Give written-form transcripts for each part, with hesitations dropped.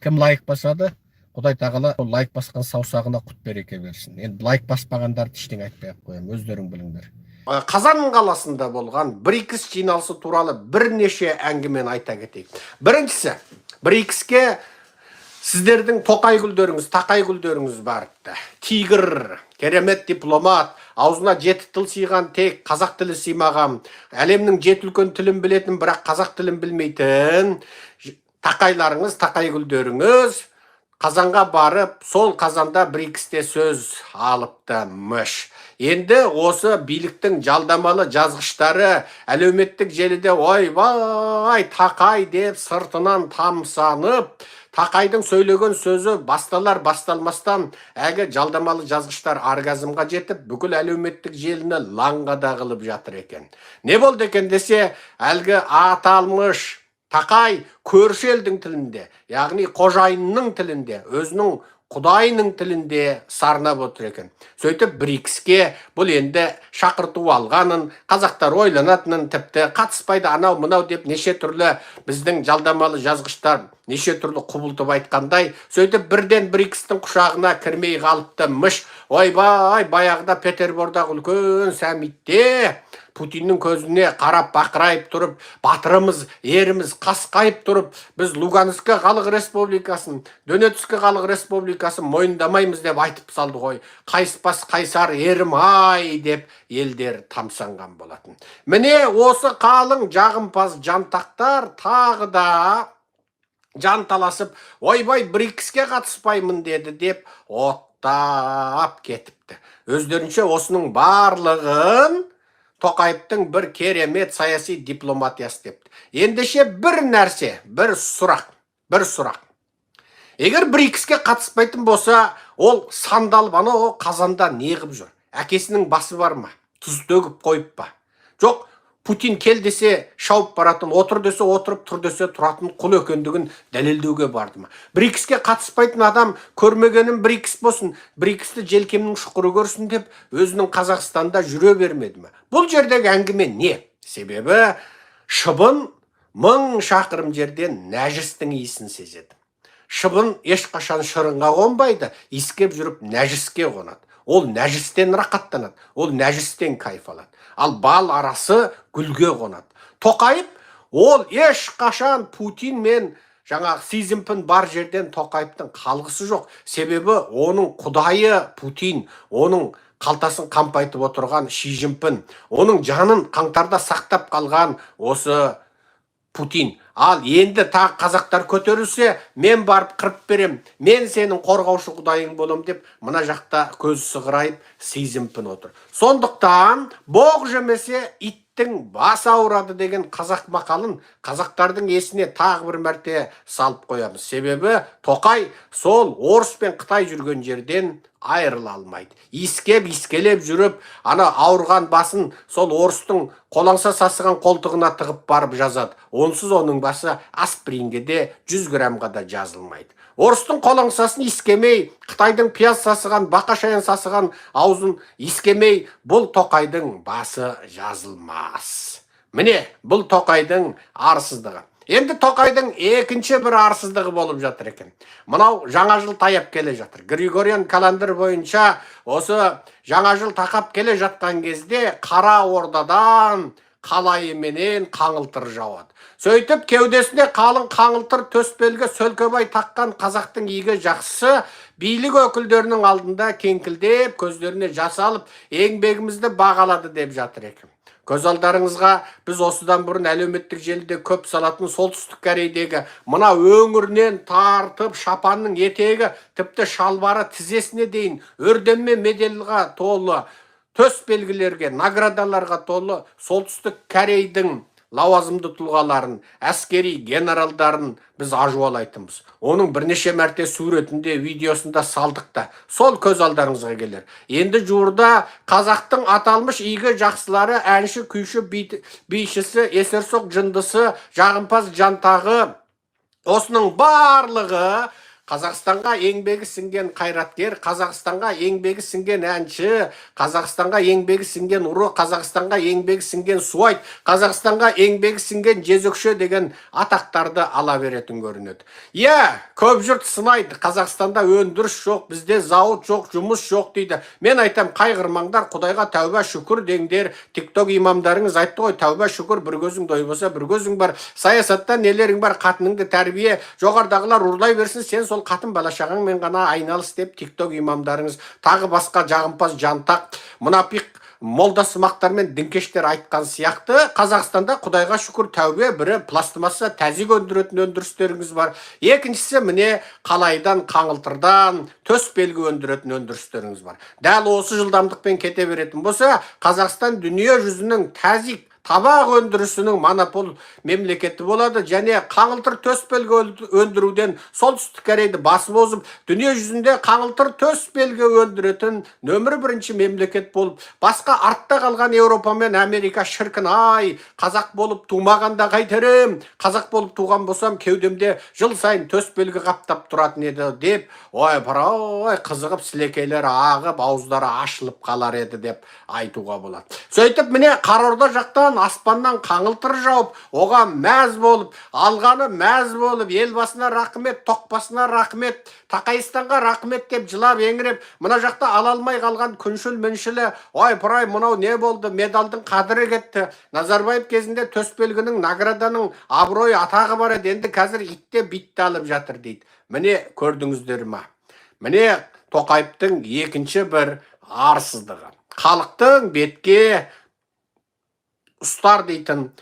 Кім лайк басады, Құдай тағала лайк басқан саусағына құт береке берсін. Енді лайк баспағандарды ештеңе айтпай ақ қоямын, өздерің біліңдер. Қазан қаласында болған БРИКС жиналысы туралы бірнеше әңгімені айта кетейік. Біріншісі, БРИКСке сіздердің тақай гүлдеріңіз барыпты. Тигр, керемет дипломат, аузына 7 тіл сыйған тек қазақ тілі сыймаған, әлемнің 7 үлкен тілін білетін, бірақ қазақ тілін білмейтін тақайларыңыз, тақай гүлдеріңіз Қазанға барып, сол Қазанда БРИКСте сөз алыптымыш. Енді осы биліктің жалдамалы жазғыштары әлеуметтік желіде ойбай тақай деп сыртынан тамсанып, тақайдың сөйлеген сөзі басталар-басталмастан әгі жалдамалы жазғыштар оргазмға жетіп, бүкіл әлеуметтік желіні лаңғада қылып жатыр екен. Не болды екен десе, әлгі аталмыш тақай көрші елдің тілінде, яғни қожайынның тілінде, өзінің құдайының тілінде сарнап отыр екен. Сөйтіп БРИКСке бұл енді шақырту алғанын, қазақтар ойланатынын, тіпті қатыспайды анау мынау деп неше түрлі біздің жалдамалы жазғыштар неше түрлі құбылтып айтқандай, сөйтіп бірден БРИКСтің құшағына кірмей қалыптымыш. Ойбай, баяғыда Петербордағы үлкен саммитте Путиннің көзіне қарап бақырайып тұрып, батырымыз, еріміз қасқайып тұрып, біз Луганскы халық республикасын, Донецкы халық республикасын мойындамаймыз деп айтып салды ғой. Қайыспас қайсар ерім ай деп елдер тамсанған болатын. Міне осы қалың жағымпаз жантақтар тағы да жанталасып, ойбай БРИКСке қатыспаймын деді деп оттап кетіпті. Өздерінше осының барлығын Тоқаевтың бір керемет саяси дипломатиясы депті. Ендеше бір нәрсе, бір сұрақ. Егер БРИКСке қатыспайтын болса, ол сандалып анау Қазанда не қып жүр? Әкесінің басы бар ма? Тұз төгіп қойып па? Жоқ, Путин кел десе шауып баратын, отыр десе отырып, тұр десе тұратын құл екендігін дәлелдеуге барды ма? БРИКСке қатыспайтын адам көрмегенін БРИКС болсын, БРИКСті желкемнің шұқыры көрсін деп өзінің Қазақстанда жүре бермеді ме? Бұл жердегі әңгіме не? Себебі шыбын 1000 шақырым жерден нәжістің иісін сезеді. Шыбын ешқашан шырынға қонбайды, иіскеп жүріп нәжіске қонады. Ол нәжістен рақаттанады, ол нәжістен кайф алады. Ал бал арасы гүлге қонады. Тоқаев ол ешқашан Путин мен жаңағы Си Цзиньпин бар жерден Тоқаевтың қалғысы жоқ. Себебі оның құдайы Путин, оның қалтасын қампайтып отырған Ши Цзиньпин, оның жанын қаңтарда сақтап қалған осы Путин. Ал енді тағы қазақтар көтерілсе, мен барып қырып берем, мен сенің қорғаушы құдайың болам деп, мына жақта көзі сығырайып Си Цзиньпин отыр. Сондықтан боқ жемесе иттің басы ауырады деген қазақ мақалын қазақтардың есіне тағы бір мәрте салып қоямыз. Себебі Тоқай сол орыс пен Қытай жүрген жерден айырыла алмайды. Искелеп жүріп, ана ауырған басын сол орыстың қолаңса сасыған қолтығына тығып барып жазады. Онсыз оның басы аспиринге де 100 граммға да жазылмайды. Орыстың қолаңсасын искемей, Қытайдың пияз сасыған, бақашаян сасыған аузын искемей, бұл Тоқайдың басы жазылмас. Міне, бұл Тоқайдың арсыздығы. Енді Тоқайдың екінші бір арсыздығы болып жатыр екен. Мынау жаңа жыл таяп келе жатыр. Григориан календар бойынша осы жаңа жыл тақап келе жатқан кезде Қара Ордадан қалайыменен қаңылтыр жауады. Сөйтіп кеудесіне қалың қаңылтыр төсбелгі сөлкебай таққан қазақтың игі жақсысы билік өкілдерінің алдында кеңкілдеп, көздеріне жас алып, еңбегімізді бағалады деп жатыр екен. Көз алдарыңызға біз осыдан бұрын әлеуметтік желіде көп салатын солтүстік Корейдегі мына өңірінен тартып шапанның етегі, тіпті шалбары тізесіне дейін өрденме медальға толы, төс белгілерге, наградаларға толы солтүстік Корейдің лауазымды тұлғаларын, әскери генералдарын біз ажуалайтынбыз. Оның бірнеше мәрте суретінде, видеосында салдық та, сол көз алдарыңызға келер. Енді жуырда қазақтың аталмыш игі жақсылары, әнші, күйші, бишісі, есерсоқ жындысы, жағымпаз жантағы, осының барлығы Қазақстанға еңбегі сіңген қайраткер, Қазақстанға еңбегі сіңген әнші, Қазақстанға еңбегі сіңген ұры, Қазақстанға еңбегі сіңген суайт, Қазақстанға еңбегі сіңген жезөкше деген атақтарды ала беретін көрінеді. Көп жұрт сынайды, Қазақстанда өндіріс жоқ, бізде зауыт жоқ, жұмыс жоқ дейді. Мен айтам, қайғырмаңдар, Құдайға тәуба шүкір деңдер. TikTok имамдарыңыз айтты ғой, тәуба шүкір, бір көзің дой болса, бір көзің бар. Саясатта нелерің бар, қатыныңды тәрбие, жоғардағылар ұрлай берсін, сен сол қатын балашағыңмен ғана айналыс деп TikTok имамдарыңыз, тағы басқа жағымпаз жантақ, мұнапиқ молдасымақтар мен дінкештер айтқан сияқты, Қазақстанда Құдайға шүкір тәубе, бірі пластмасса тәзік өндіретін өндірістеріңіз бар. Екіншісі міне қалайдан, қаңылтырдан төс белгі өндіретін өндірістеріңіз бар. Дәл осы жылдамдықпен кете беретін болса, Қазақстан дүние жүзінің тәзік табақ өндірісінің монопол мемлекеті болады, және қаңылтыр төс белгі өндіруден солтүстік Кореяды басып озып, дүние жүзінде қаңылтыр төс белгі өндіретін нөмір бірінші мемлекет болып, басқа артта қалған Еуропа мен Америка шіркін, ай, қазақ болып тумағанда қайтерім, қазақ болып туған болсам кеудемде жыл сайын төс белгі қаптап тұратын еді деп, қызығып сілекейлері ағып, ауыздары ашылып қалар еді деп айтуға болады. Сөйтіп міне Қарорда жақтан аспаннан қаңылтыр жауып, оған мәз болып, алғаны мәз болып, елбасына рақмет, тоқпасына рақмет, Тақайстанға рақмет деп жылап еңіреп, мына жақта ала алмай қалған күншіл мүншілі, ой-пырай, мынау не болды, медалдың қадірі кетті. Назарбаев кезінде төсбелгінің, награданың абырой атағы бар еді, енді қазір итте битті алып жатыр дейді. Міне көрдіңіздер ма? Міне Тоқаевтың екінші бір арсыздығы. Халықтың бетке ұстар дейтін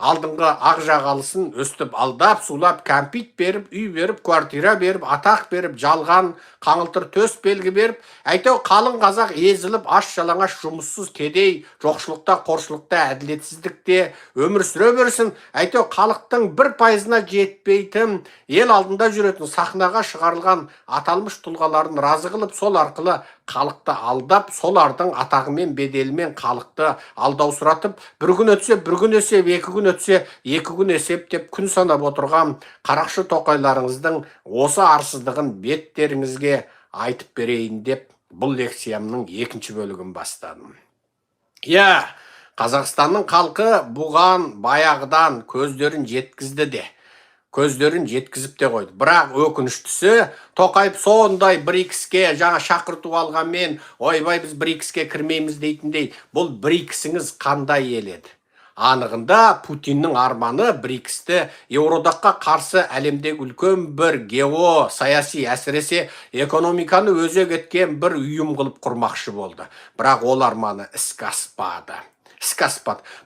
алдыңғы ақ жағалысын өстіп алдап, сулап, кәмпит беріп, үй беріп, квартира беріп, атақ беріп, жалған, қаңылтыр төс белгі беріп, әйтеу қалың қазақ езіліп, аш жалаңаш жұмыссыз кедей, жоқшылықта, қоршылықта, әділетсіздікте өмір сүре берсін. Әйтеу халықтың 1%-на жетпейтін, ел алдында жүретін, сахнаға шығарылған аталмыш тұлғаларын разы қылып, сол арқылы халықты алдап, солардың атағымен, беделімен халықты алдаусыратып, бір күн өтсе, бір күн есеп, екі күн өтсе, екі күн есеп деп күн санап отырған қарақшы тоқайларыңыздың осы арсыздығын беттеріңізге айтып берейін деп, бұл лекциямның екінші бөлігін бастадым. Қазақстанның халқы бұған баяғыдан көздерін жеткізді де, көздерін жеткізіп те қойды. Бірақ өкініштісі, Тоқаев сондай БРИКСке жаңа шақырту алғанмен, ойбай біз БРИКСке кірмейміз дейтіндей, бұл БРИКСіңіз қандай ел еді? Анығында Путиннің арманы БРИКСті Еуроодаққа қарсы әлемдегі үлкен бір геосаяси, әсіресе экономиканы өзек еткен бір ұйым қылып құрмақшы болды. Бірақ ол арманы іске аспады.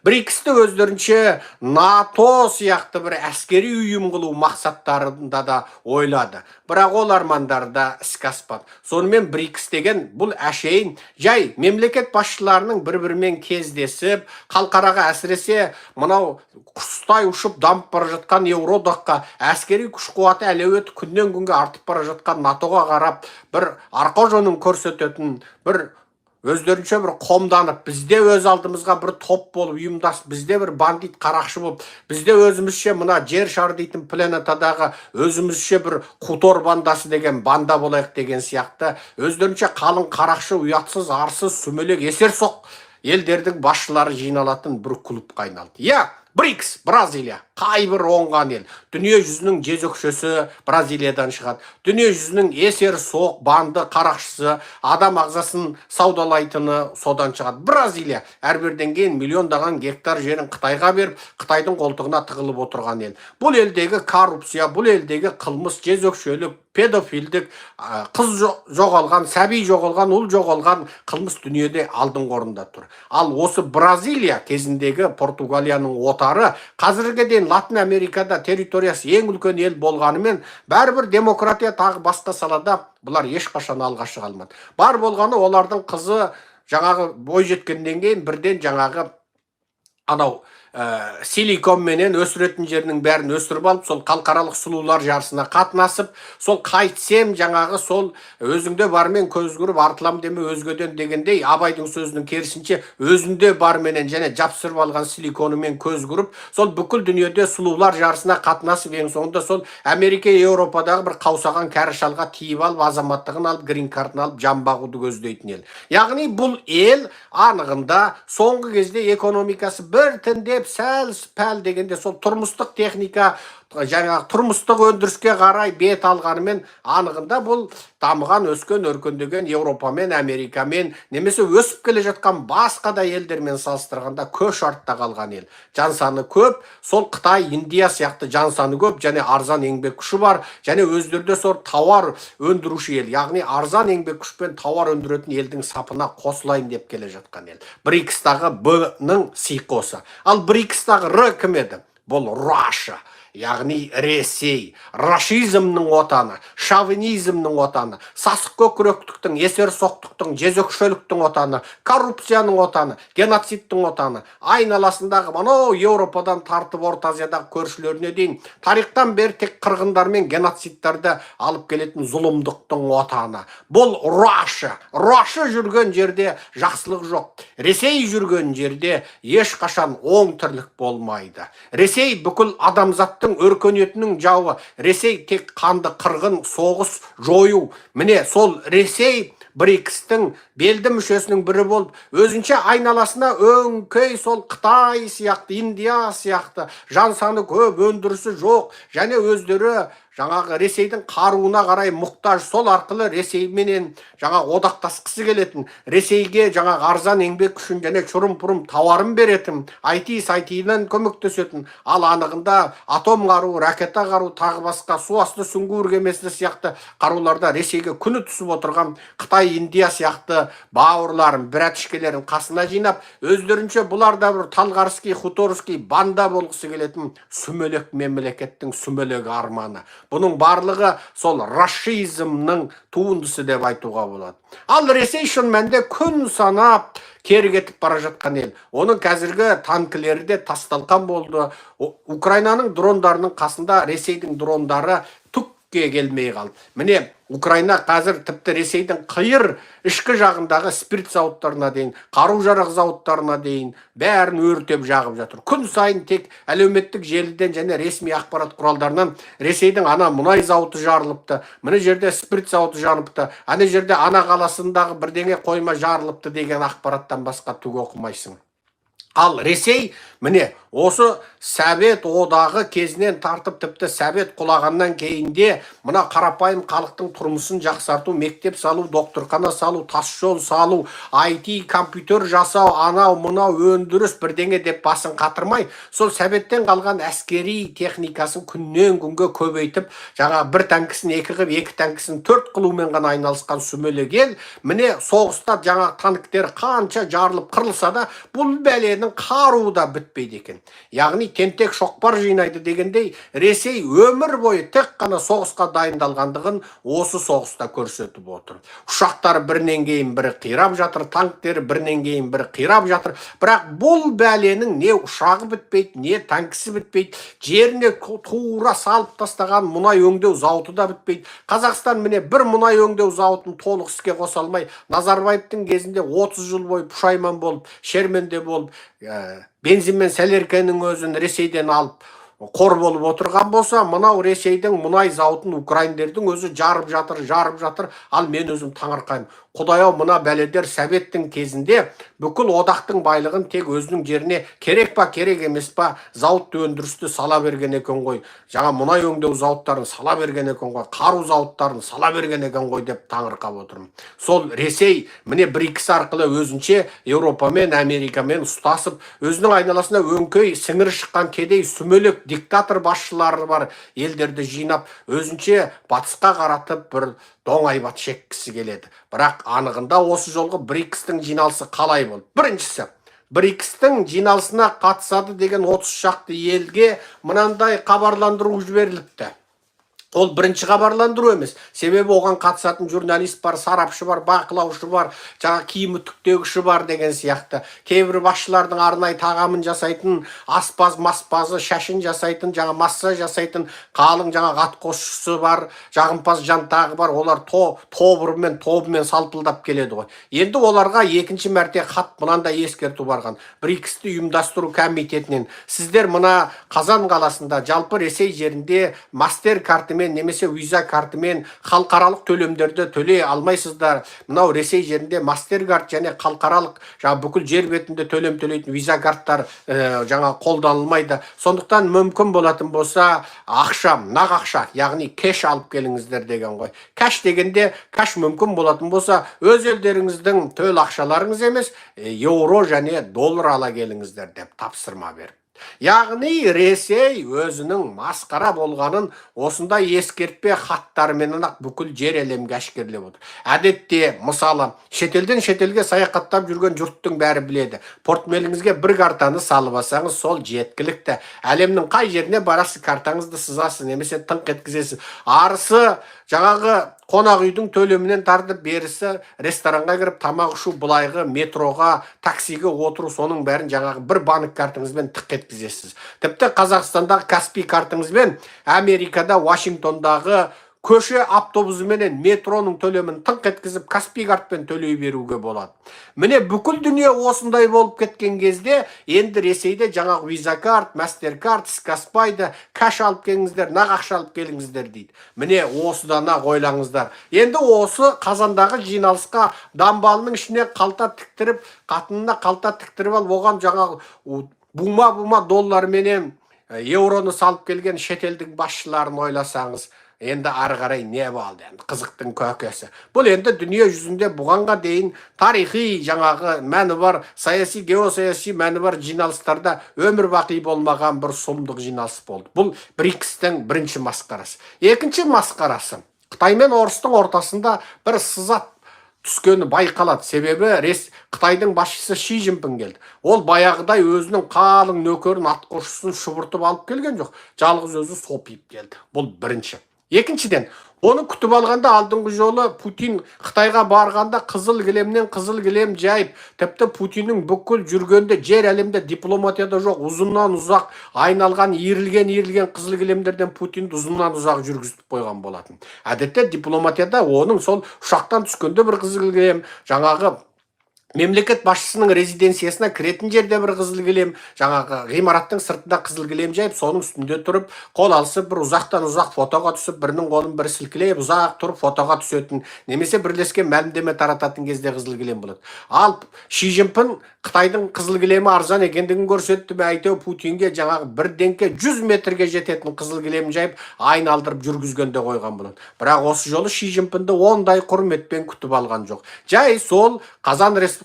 БРИКСті өздерінше НАТО сияқты бір әскери ұйым қылу мақсаттарында да ойлады. Бірақ ол армандары да іске аспады. Сонымен БРИКС деген бұл әшейін жай мемлекет басшыларының бір-бірімен кездесіп, халықараға әсіресе мынау құстай ұшып дамып бара жатқан Еуроодаққа, әскери күш қуаты әлеуеті күннен күнге артып бара жатқан НАТОға қарап, бір арқа жонын көрсететін, бір өздерінше бір қомданып, бізде өз алдымызға бір топ болып ұйымдасып, бізде бір бандит қарақшы болып, бізде өзімізше мына жер шары дейтін планетадағы өзімізше бір хутор бандасы деген банда болайық деген сияқты, өздерінше қалың қарақшы, ұятсыз, арсыз, сүмелек, есерсоқ елдердің басшылары жиналатын бір клубқа айналды. БРИКС, Бразилия, қайбір оңған ел. Дүние жүзінің жезөкшесі Бразилиядан шығады. Дүние жүзінің есер соқ, банды, қарақшысы, адам ағзасын саудалайтыны содан шығады. Бразилия, әрбірден кейін миллиондаған гектар жерін Қытайға беріп, Қытайдың қолтығына тығылып отырған ел. Бұл елдегі коррупция, бұл елдегі қылмыс, жезөкшелік, педофилдік, қыз жоғалған, сәби жоғалған, ұл жоғалған қылмыс дүниеде алдыңғы орында тұр. Ал осы Бразилия кезіндегі Португалияның отары, қазірге дейін Латын Америкада территориясы ең үлкен ел болғанымен, бәрібір демократия тағы басқа салада бұлар ешқашан алға шыға алмады. Бар болғаны олардың қызы жаңағы бой жеткеннен кейін бірден жаңағы анау силикон менен өсүрөтүн жеринин бәрін өсүрүп алып, сол халыкаралык сулуулар жарысына катнашып, сол кайтсем жаңагы сол өзүңдө бар мен көз көрүп артылам деме өзгөдөн дегендей Абайдын сөзүнүн керисинче өзүндө бар менен және жапсырып алган силикону мен көз көрүп, сол бүкүл дүйнөдө сулуулар жарысына катнашып, эң соңунда сол Америка, Европадагы бир каусаган кәрі шалга тийип алып, азаматтыгын алып, грин картын алып, жан багууду көздөйтүн эл. Яғни бул эл анығында соңғы кезде экономикасы біртіндеп сәл-пәл дегенде сол тұрмыстық техника, жаңағы тұрмыстық өндіріске қарай бет алғанымен анығында бұл дамыған, өскен, өркендеген Европамен, Америкамен, немесе өсіп келе жатқан басқа да елдермен салыстырғанда көш артта қалған ел. Жан саны көп, сол Қытай, Индия сияқты жан саны көп, және арзан еңбек күші бар, және өздерде сол тауар өндіруші ел, яғни арзан еңбек күшпен тауар өндіретін елдің сапына қосылайын деп келе жатқан ел. БРИКСтағы Б-ның сыйқы осы. Ал БРИКСтағы Р кім еді? Бұл Russia. Яғни Ресей, рашизмнің отаны, шовинизмнің отаны, сасық көкіректіктің, есер соқтықтың, жезөкшеліктің отаны, коррупцияның отаны, геноцидтің отаны, айналасындағы мынау Еуропадан тартып Орта Азиядағы көршілеріне дейін тарихтан бері тек қырғындар мен геноцидтарды алып келетін зұлымдықтың отаны. Бұл Russia. Russia жүрген жерде жақсылық жоқ. Ресей жүрген жерде ешқашан оң тірлік болмайды. Ресей бүкіл адамзаттың өркениетінің жауы. Ресей тек қанды қырғын, соғыс, жою. Міне сол Ресей БРИКСтің белді мүшесінің бірі болып, өзінше айналасына өңкей сол Қытай сияқты, Индия сияқты жан саны көп, өндірісі жоқ, және өздері жаңағы Ресейдің қаруына қарай мұқтаж, сол арқылы Ресейменен жаңа одақтасқысы келетін, Ресейге жаңа арзан еңбек күшін және чұрым-пұрым тауарын беретін, IT-нан көмектесетін, ал анығында атом қару, ракета қару, тағы басқа су асты сүңгуір кемесі сияқты қаруларда Ресейге күні түсіп отырған Қытай, Индия сияқты бауырларын, братишкелерін қасына жинап, өздерінше бұлар да бір талғарский, хуторский банда болғысы келетін сүмелек мемлекеттің сүмелек арманы. Бұның барлығы сол рашизмның туындысы деп айтуға болады. Ал Ресей шын мәнінде күн санап кері кетіп бара жатқан ел. Оның қазіргі танкілері де тасталқан болды. Украинаның дрондарының қасында Ресейдің дрондары түкке келмей қалды. Міне Украина қазір тіпті Ресейдің қиыр ішкі жағындағы спирт зауыттарына дейін, қару-жарақ зауыттарына дейін бәрін өртеп жағып жатыр. Күн сайын тек әлеуметтік желіден және ресми ақпарат құралдарынан Ресейдің ана мұнай зауыты жарылыпты, мына жерде спирт зауыты жарылыпты, ана жерде ана қаласындағы бірдеңе қойма жарылыпты деген ақпараттан басқа түк оқымайсың. Ал Ресей міне осы Совет одағы кезінен тартып тіпті Совет құлағаннан кейінде мына қарапайым халықтың тұрмысын жақсарту, мектеп салу, докторхана салу, тас жол салу, IT, компьютер жасау, анау мынау өндіріс бірдеңе деп басын қатырмай, сол Советтен қалған әскери техникасын күннен күнге көбейтіп, жаңа бір танкісін екі қылып, екі танкісін төрт қылумен ғана айналысқан сүмелек ел, міне соғыста жаңа танктер қанша жарылып қырылса да, бұл бәленің қаруы да бітпейді екен. Яғни тентек шоқпар жинайды дегендей, Ресей өмір бойы тек қана соғысқа дайындалғандығын осы соғыста көрсетіп отыр. Ұшақтар бірінен кейін бірі қирап жатыр, танктері бірінен кейін бірі қирап жатыр. Бірақ бұл бәленің не ұшағы бітпейді, не танкісі бітпейді, жеріне тура салып тастаған мұнай өңдеу зауыты да бітпейді. Қазақстан міне бір мұнай өңдеу зауытын толық іске қоса алмай, Назарбаевтың кезінде 30 жыл бойы пұшайман болып, шерменде болып, бензин мен сәлеркенің өзін Ресейден алып қор болып отырған болса, мынау Ресейдің мұнай зауытын украиндердің өзі жарып жатыр, ал мен өзім таңырқаймын. Құдай-ау, мына бәледер Советтің кезінде бүкіл одақтың байлығын тек өзінің жеріне керек па, керек емес па, зауыт өндірісті сала берген екен ғой. Жаңа мұнай өңдеу зауыттарын сала берген екен ғой, қару зауыттарын сала берген екен ғой деп таңырқап отырмын. Сол Ресей міне БРИКС арқылы өзінше Еуропамен, Америкамен ұстасып, өзінің айналасына өңкей сіңірі шыққан кедей сүмелек диктатор басшылары бар елдерді жинап, өзінше батысқа қаратып бір доңайбат шеккісі келеді. Бірақ анығында осы жолғы БРИКСтің жиналысы қалай болды? Біріншісі, БРИКСтің жиналысына қатысады деген 30 шақты елге мынандай хабарландыру жіберіліпті. Ол бірінші хабарландыру емес. Себебі оған қатысатын журналист бар, сарапшы бар, бақылаушы бар, жаңа киімі түктегіші бар деген сияқты. Кейбір басшылардың арнайы тағамын жасайтын, аспаз, маспазы, шашын жасайтын, жаңа массаж жасайтын қалың жаңа атқосшысы бар, жағымпаз жантағы бар. Олар тобымен салпылдап келеді ғой. Енді оларға екінші мәрте хат мынандай ескерту барған. БРИКС-ті ұйымдастыру комитетінен сіздер мына Қазан қаласында жалпы Ресей жерінде мастер картымен немесе виза картымен халықаралық төлемдерді төлей алмайсыздар. Мынау Ресей жерінде мастер карт және халықаралық жаңа бүкіл жер бетінде төлем төлейтін виза карттар жаңа қолданылмайды. Сондықтан мүмкін болатын болса ақша, нақ ақша, яғни кеш алып келіңіздер деген ғой. Кеш дегенде кеш мүмкін болатын болса өз елдеріңіздің төл ақшаларыңыз емес, еуро және доллар ала келіңіздер деп тапсырма беріп. Яғни Ресей өзінің масқара болғанын осындай ескертпе хаттарымен бүкіл жер әлемге әшкерлеп отыр. Әдетте, мысалы, шетелден шетелге саяхаттап жүрген жұрттың бәрі біледі. Портфеліңізге бір картаны салып алсаңыз, сол жеткілікті. Әлемнің қай жеріне барасыз, картаңызды сызасыз, немесе тыңқ еткізесіз. Арысы жаңағы қонақ үйдің төлемінен тартып берісі, ресторанға кіріп тамақ ішу, былайғы метроға, таксиге отыру, соның бәрін жаңағы бір банк картыңызбен тық еткізесіз. Тіпті Қазақстандағы Каспий картыңызбен Америкада, Вашингтондағы көше автобусыменен метроның төлемін тыңқ еткізіп Каспий картпен төлей беруге болады. Міне бүкіл дүние осындай болып кеткен кезде енді Ресейде жаңағы виза карт, мастер карт, Каспайды кәш алып келіңіздер, нақ ақша алып келіңіздер дейді. Міне осыдан ойлаңыздар. Енді осы Қазандағы жиналысқа дамбалының ішіне қалта тіктіріп, қатынына қалта тіктіріп алып, оған жаңағы бума доллар менен евроны салып келген шетелдің басшыларын ойласаңыз, енді ары қарай не болды? Қызықтың көкесі. Бұл енді дүние жүзінде бұғанға дейін тарихи жаңағы мәні бар, саяси, геосаяси мәні бар жиналыстарда өмір бақи болмаған бір сұмдық жиналыс болды. Бұл БРИКС-тің бірінші масқарасы. Екінші масқарасы. Қытай мен Орыстың ортасында бір сызат түскені байқалады. Себебі Қытайдың басшысы Ши Цзиньпин келді. Ол баяғыдай өзінің қалың нөкерін, атқосшысын шұбыртып алып келген жоқ. Жалғыз өзі сопиып келді. Бұл бірінші. Екіншіден, оны күтіп алғанда алдыңғы жолы Путин Қытайға барғанда қызыл кілем жайып, тіпті Путиннің бүкіл жүргенде жер әлемде дипломатияда жоқ, ұзыннан ұзақ айналған, иірілген қызыл кілемдерден Путинді ұзыннан ұзақ жүргізіп қойған болатын. Әдетте дипломатияда оның сол ұшақтан түскенде бір қызыл кілем, жаңағы мемлекет басшысының резиденциясына кіретін жерде бір қызыл кілем, жаңағы ғимараттың сыртында қызыл кілем жайып, соның үстінде тұрып, қол алысып, бір ұзақтан ұзақ фотоға түсіп, бірінің қолын бірі сілкілеп, ұзақ тұрып фотоға түсетін, немесе бірлескен мәлімдеме тарататын кезде қызыл кілем болады. Ал Ши Цзиньпин Қытайдың қызыл кілемі арзан екендігін көрсетті, әйтеу Путинге жаңағы бірденке 100 метрге жететін қызыл кілем жайып, айналдырып жүргізгенде қойған болады. Бірақ осы жолы Ши Цзиньпинді ондай құрметпен күтіп алған жоқ. Жай сол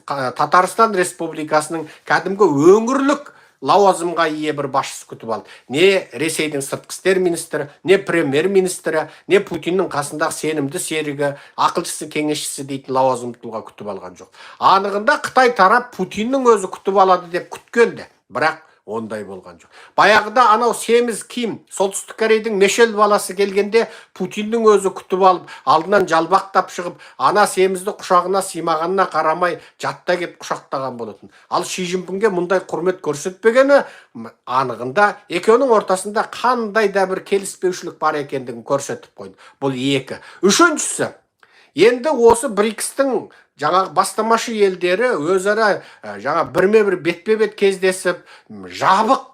Татарстан Республикасының кәдімгі өңірлік лауазымға ие бір басшысы күтіп алды. Не Ресейдің сыртқы істер министрі, не премьер-министрі, не Путиннің қасындағы сенімді серігі, ақылшысы, кеңесшісі дейтін лауазымды тұлға күтіп алған жоқ. Анығында Қытай тарап Путиннің өзі күтіп алады деп күткенде, бірақ ондай болған жоқ. Баяғыда анау Семіз Ким, Солтүстік Корейдің Мешел баласы келгенде Путиннің өзі күтіп алып, алдынан жалбақтап шығып, ана Семізді құшағына сыймағанына қарамай жатта кеп құшақтаған болатын. Ал Ши Цзиньпинге мұндай құрмет көрсетпегені анығында екеуінің ортасында қандай да бір келіспеушілік бар екендігін көрсетіп қойды. Бұл екі. Үшіншісі, енді осы БРИКС-тің жаңағы бастамашы елдері өзара жаңа бірме-бір бетпе-бет кездесіп, жабық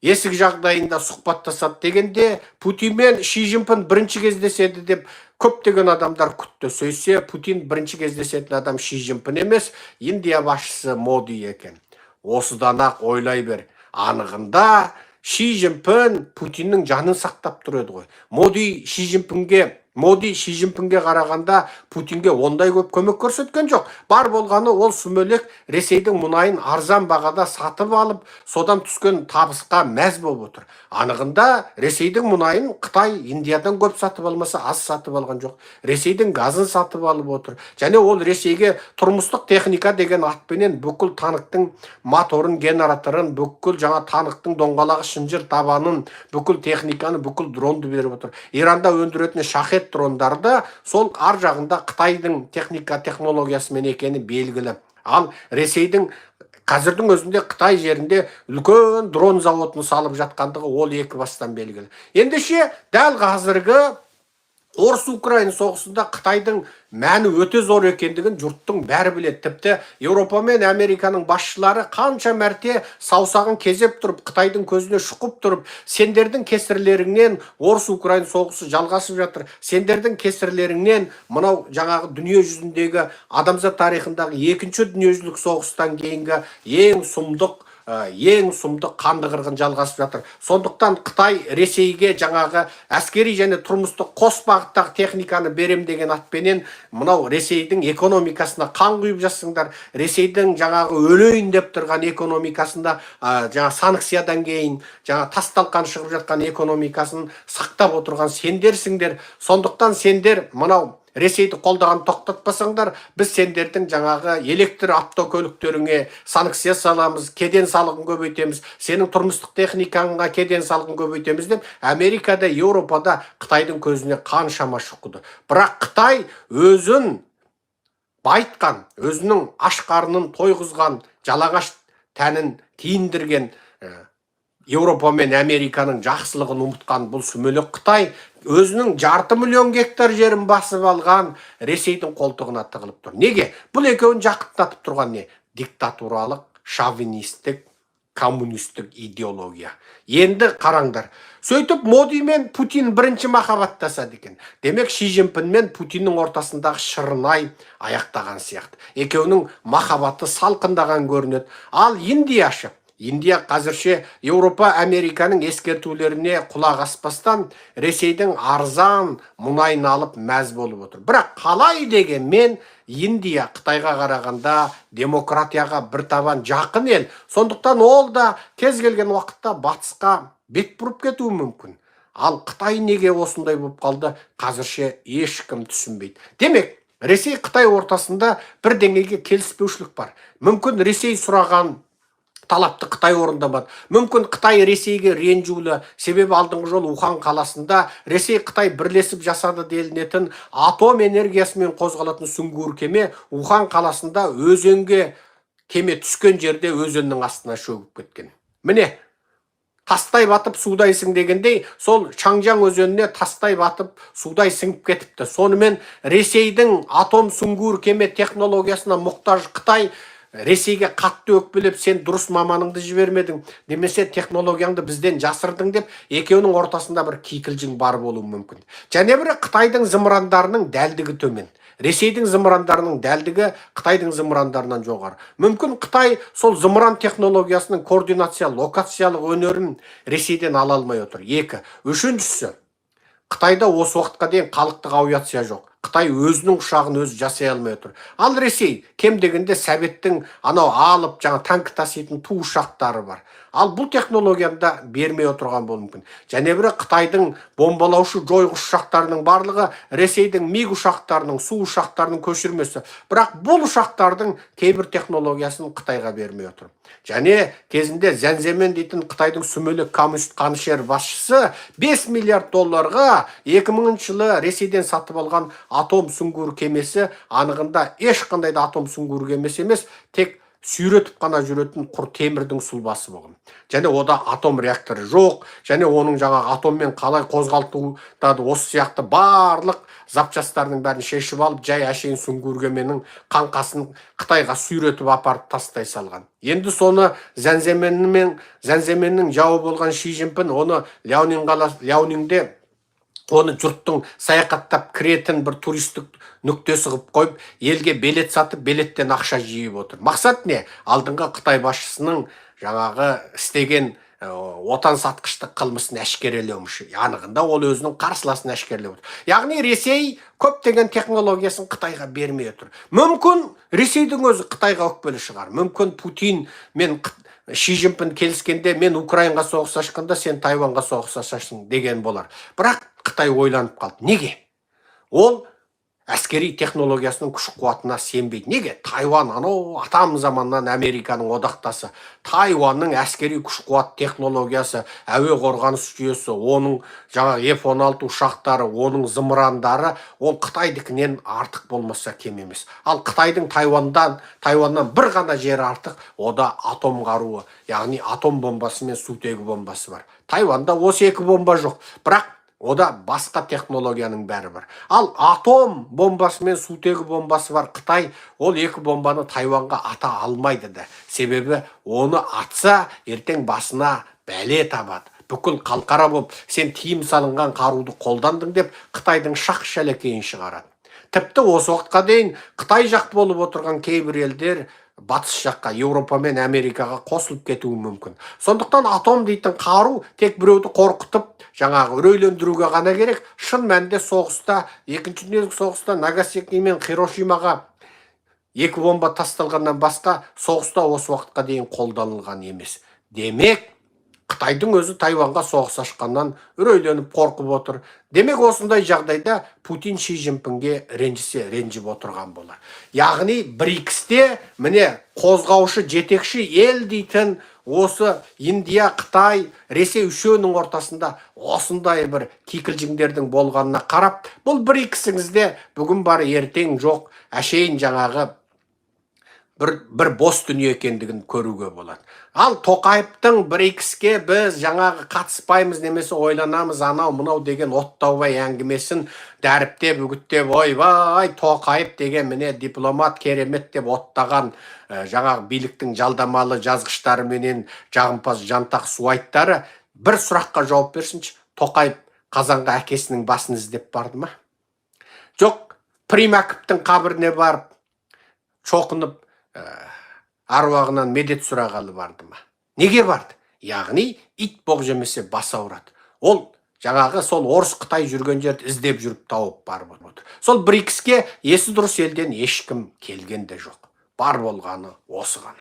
есік жағдайында сұхбаттасады дегенде Путин мен Ши Цзиньпин бірінші кездеседі деп көптеген адамдар күтті. Сөйтсе Путин бірінші кездесетін адам Ши Цзиньпин емес, Индия басшысы Моди екен. Осыдан-ақ ойлай бер. Анығында Ши Цзиньпин Путиннің жанын сақтап тұр еді ғой. Моди Ши Цзиньпинге Моди Ши Цзиньпинге қарағанда Путинге ондай көп көмек көрсеткен жоқ. Бар болғаны ол сүмелек Ресейдің мұнайын арзан бағада сатып алып, содан түскен табысқа мәз болып отыр. Анығында Ресейдің мұнайын Қытай Индиядан көп сатып алмаса, аз сатып алған жоқ. Ресейдің газын сатып алып отыр. Және ол Ресейге тұрмыстық техника деген атпенен бүкіл танктың моторын, генераторын, бүкіл жаңа танктың доңғалағы шынжыр табанын, бүкіл техниканы, бүкіл дронды беріп отыр. Иранда өндіретін шахет дрондарды сол ар жағында Қытайдың технологиясымен екені белгілі. Ал Ресейдің қазірдің өзінде Қытай жерінде үлкен дрон заводын салып жатқандығы ол екі бастан белгілі. Ендеше дәл қазіргі Орыс-Украин соғысында Қытайдың мәні өте зор екендігін жұрттың бәрі біледі. Тіпті Еуропа мен Американың басшылары қанша мәрте саусағын кезеп тұрып, Қытайдың көзіне шұқып тұрып, сендердің кесірлеріңнен Орыс-Украин соғысы жалғасып жатыр. Сендердің кесірлеріңнен мынау жаңағы дүние жүзіндегі адамзат тарихындағы екінші дүниежүзілік соғыстан кейінгі ең сұмдық қанды қырғын жалғасып жатыр. Сондықтан Қытай Ресейге жаңағы әскери және тұрмыстық қос бағыттағы техниканы берем деген атпенен мынау Ресейдің экономикасына қан құйып жассыңдар. Ресейдің жаңағы өлейін деп тұрған экономикасында жаңа санкциядан кейін жаңа тасталқан шығып жатқан экономикасын сақтап отырған сендерсіңдер. Сондықтан сендер мынау Ресейді қолдаған тоқтатпасаңдар, біз сендердің жаңағы электр автокөліктеріңе санкция саламыз, кеден салығын көбейтеміз, сенің тұрмыстық техникаңа кеден салығын көбейтеміз деп, Америкада, Еуропада Қытайдың көзіне қаншама шұқыды. Бірақ Қытай өзін байтқан, өзінің аш қарнын тойғызған, жалаңаш тәнін киіндірген Еуропа мен Американың жақсылығын ұмытқан бұл сүмелек Қытай өзінің 500 000 гектар жерін басып алған Ресейдің қолтығына тығылып тұр. Неге? Бұл екеуін жақындатып тұрған не? Диктатуралық, шовинистік, коммунистік идеология. Енді қараңдар. Сөйтіп Моди мен Путин бірінші махаббаттасады екен. Демек Ши Цзиньпин мен Путиннің ортасындағы шырнай аяқтаған сияқты. Екеуінің махаббаты салқындаған көрінеді. Ал Индия қазірше Еуропа, Американың ескертулеріне құлақ аспастан Ресейдің арзан мұнайын алып мәз болып отыр. Бірақ қалай дегенмен Индия Қытайға қарағанда демократияға бір табан жақын ел. Сондықтан ол да кез келген уақытта батысқа бет бұрып кетуі мүмкін. Ал Қытай неге осындай болып қалды, қазірше ешкім түсінбейді. Демек, Ресей Қытай ортасында бір деңгейге келіспеушілік бар. Мүмкін Ресей сұраған талапты Қытай орындамады. Мүмкін Қытай Ресейге ренжулі, себебі алдыңғы жол Ухан қаласында Ресей Қытай бірлесіп жасады делінетін атом энергиясымен қозғалатын сүңгуір кеме Ухан қаласында өзенге кеме түскен жерде өзеннің астына шөгіп кеткен. Міне, тастай батып судай сің дегендей, сол Чаңжаң өзеніне тастай батып судай сіңіп кетіпті. Сонымен Ресейдің атом сүңгуір кеме технологиясына мұқтаж Қытай Ресейге қатты өкпелеп, сен дұрыс маманыңды жібермедің, немесе технологияңды бізден жасырдың деп, екеуінің ортасында бір кикілжің бар болуы мүмкін. Және бірі Қытайдың зымырандарының дәлдігі төмен. Ресейдің зымырандарының дәлдігі Қытайдың зымырандарынан жоғары. Мүмкін Қытай сол зымыран технологиясының координация, локациялық өнерін Ресейден ала алмай отыр. Үшіншісі, Қытайда осы уақытқа дейін халықтық авиация жоқ. Қытай өзінің ұшағын өзі жасай алмай отыр. Ал Ресей кем дегенде Советтің анау алып жаңа танк таситын ту ұшақтары бар. Ал бұл технологияны да бермей отырған болуы мүмкін. Және бірі Қытайдың бомбалаушы жойғыш ұшақтарының барлығы Ресейдің миг ұшақтарының, су ұшақтарының көшірмесі. Бірақ бұл ұшақтардың кейбір технологиясын Қытайға бермей отыр. Және кезінде Зәнземен дейтін Қытайдың сүмелек коммунист қанішер басшысы 5 миллиард долларға 2000 жылы Ресейден сатып алған атом сүңгуір кемесі анығында ешқандай да атом сүңгуір кемесі емес, тек сүйретіп қана жүретін құр темірдің сұлбасы болған. Және ода атом реакторы жоқ, және оның жаңа атоммен қалай қозғалтуды осы сияқты барлық запчастардың бәрін шешіп алып, жай әшейін сүңгуір кеменің қаңқасын Қытайға сүйретіп апарып тастай салған. Енді соны Зәнземеннің жауы болған Ши Цзиньпин оны Ляонинде оны жұрттың саяхаттап кіретін бір туристік нүктесі қылып қойып, елге билет сатып, билеттен ақша жиып отыр. Мақсат не? Алдыңғы Қытай басшысының жаңағы істеген отан сатқыштық қылмысын әшкерелеуміш. Анығында ол өзінің қарсыласын әшкерелеп отыр. Яғни Ресей көптеген технологиясын Қытайға бермей отыр. Мүмкін Ресейдің өзі Қытайға өкпелі шығар. Мүмкін Путин мен Ши Цзиньпин келіскенде мен Украинаға соғыс ашқанда сен Тайваньға соғыс ашасың деген болар. Бірақ Қытай ойланып қалды. Неге? Ол әскери технологиясының күш қуатына сенбейді. Неге? Тайвань анау атам заманнан Американың одақтасы. Тайваньның әскери күш қуат технологиясы, әуе қорғаныс жүйесі, оның жаңағы F-16 ұшақтары, оның зымырандары, ол Қытайдікінен артық болмаса кем емес. Ал Қытайдың Тайваньнан бір ғана жері артық, ода атом қаруы, яғни атом бомбасы мен сутегі бомбасы бар. Тайванда осы екі бомба жоқ. Бірақ ода басқа технологияның бәрі бар. Ал атом бомбасы мен сутегі бомбасы бар Қытай, ол екі бомбаны Тайваньға ата алмайды да. Себебі оны атса, ертең басына бәле табады. Бүкіл қалқара болып, сен тиым салынған қаруды қолдандың деп, Қытайдың шақ-шәлекейін шығарады. Тіпті осы уақытқа дейін Қытай жақ болып отырған кейбір елдер батыс жаққа, Еуропа мен Америкаға қосылып кетуі мүмкін. Сондықтан атом дейтін қару тек біреуді қорқытып, жаңағы үрейлендіруге ғана керек. Шын мәнінде соғыста, екінші дүниежүзілік соғыста Нагасаки мен Хиросимаға екі бомба тасталғаннан басқа соғыста осы уақытқа дейін қолданылған емес. Демек, Қытайдың өзі Тайваньға соғыс ашқаннан үрейленіп қорқып отыр. Демек, осындай жағдайда Путин Ши Цзиньпинге ренжіп отырған болар. Яғни БРИКСте міне қозғаушы жетекші ел дейтін осы Индия, Қытай, Ресей үшеуінің ортасында осындай бір кикілжіңдердің болғанына қарап, бұл БРИКСіңізде бүгін бар ертең жоқ, әшейін жаңағы бір бос дүние екендігін көруге болады. Ал Тоқаевтың БРИКСке біз жаңағы қатыспаймыз немесе ойланамыз анау мынау деген оттаубай әңгімесін дәріптеп, үгіттеп, ойбай, Тоқаев деген міне дипломат керемет деп оттаған жаңағы биліктің жалдамалы жазғыштары менен жағымпаз жантақ суайттары бір сұраққа жауап берсінші. Тоқаев Қазанға әкесінің басын іздеп барды ма? Жоқ, Примаковтың қабіріне барып, шоқынып, аруағынан медет сұрағалы барды ма? Неге барды? Яғни ит боқ жемесе бас ауырады. Ол жаңағы сол орыс Қытай жүрген жерді іздеп жүріп тауып барып отыр. Сол БРИКСке есі дұрыс елден ешкім келген де жоқ. Бар болғаны осы ғана.